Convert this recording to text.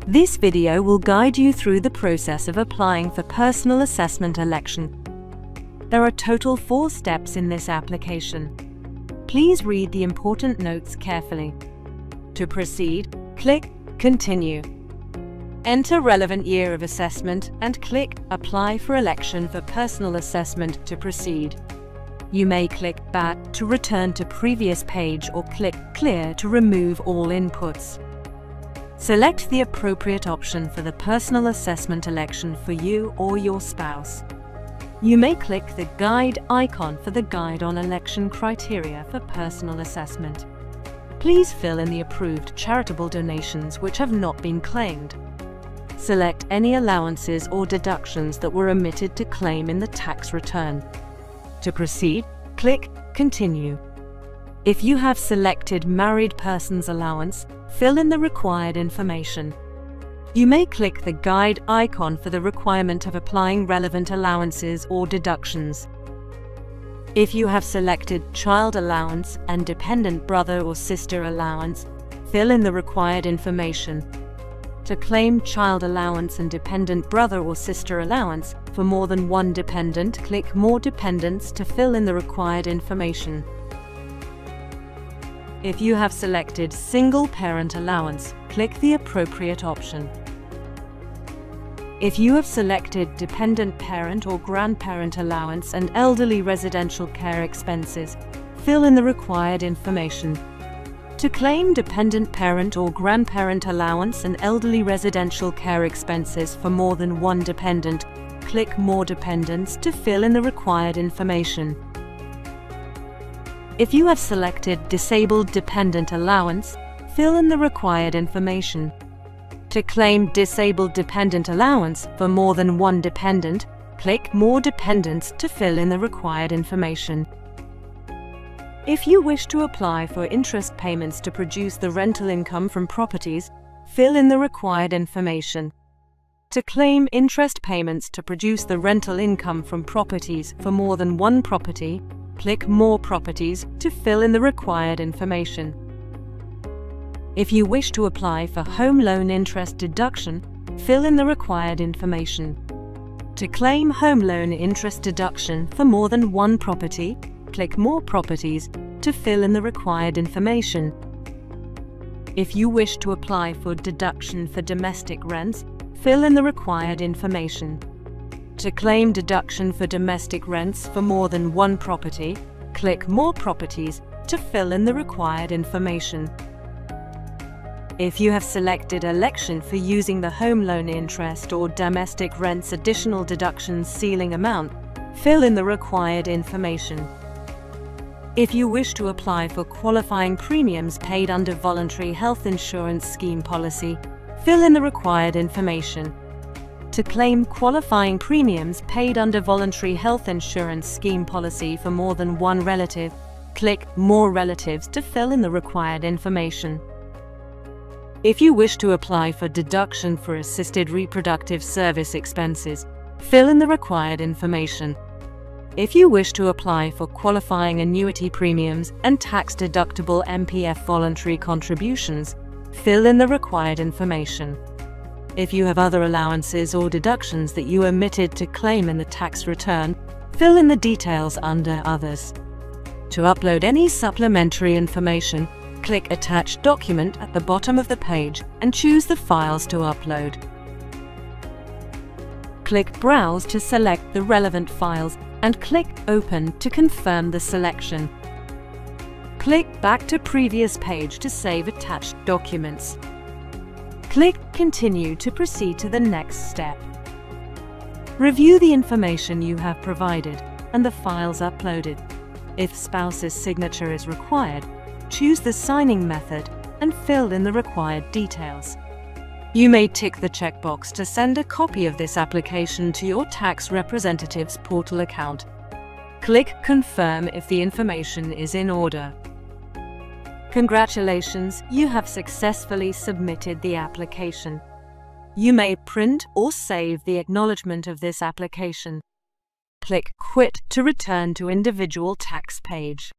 This video will guide you through the process of applying for personal assessment election. There are total 4 steps in this application. Please read the important notes carefully. To proceed, click Continue. Enter relevant year of assessment and click Apply for election for personal assessment to proceed. You may click Back to return to previous page or click Clear to remove all inputs. Select the appropriate option for the personal assessment election for you or your spouse. You may click the Guide icon for the Guide on Election Criteria for personal assessment. Please fill in the approved charitable donations which have not been claimed. Select any allowances or deductions that were omitted to claim in the tax return. To proceed, click Continue. If you have selected Married Person's Allowance, fill in the required information. You may click the Guide icon for the requirement of applying relevant allowances or deductions. If you have selected Child Allowance and Dependent Brother or Sister Allowance, fill in the required information. To claim Child Allowance and Dependent Brother or Sister Allowance for more than one dependent, click More Dependents to fill in the required information. If you have selected Single Parent Allowance, click the appropriate option. If you have selected Dependent Parent or Grandparent Allowance and Elderly Residential Care Expenses, fill in the required information. To claim Dependent Parent or Grandparent Allowance and Elderly Residential Care Expenses for more than one dependent, click More Dependents to fill in the required information. If you have selected Disabled Dependent Allowance, fill in the required information. To claim Disabled Dependent Allowance for more than one dependent, click More Dependents to fill in the required information. If you wish to apply for interest payments to produce the rental income from properties, fill in the required information. To claim interest payments to produce the rental income from properties for more than one property, click More Properties to fill in the required information. If you wish to apply for home loan interest deduction, fill in the required information. To claim home loan interest deduction for more than one property, click More Properties to fill in the required information. If you wish to apply for deduction for domestic rents, fill in the required information. To claim deduction for domestic rents for more than one property, click More Properties to fill in the required information. If you have selected election for using the home loan interest or domestic rents additional deductions ceiling amount, fill in the required information. If you wish to apply for qualifying premiums paid under Voluntary Health Insurance Scheme policy, fill in the required information. To claim qualifying premiums paid under Voluntary Health Insurance Scheme policy for more than one relative, click More Relatives to fill in the required information. If you wish to apply for deduction for assisted reproductive service expenses, fill in the required information. If you wish to apply for qualifying annuity premiums and tax-deductible MPF voluntary contributions, fill in the required information. If you have other allowances or deductions that you omitted to claim in the tax return, fill in the details under Others. To upload any supplementary information, click Attach Document at the bottom of the page and choose the files to upload. Click Browse to select the relevant files and click Open to confirm the selection. Click Back to previous page to save attached documents. Click Continue to proceed to the next step. Review the information you have provided and the files uploaded. If spouse's signature is required, choose the signing method and fill in the required details. You may tick the checkbox to send a copy of this application to your tax representative's portal account. Click Confirm if the information is in order. Congratulations, you have successfully submitted the application. You may print or save the acknowledgement of this application. Click Quit to return to individual tax page.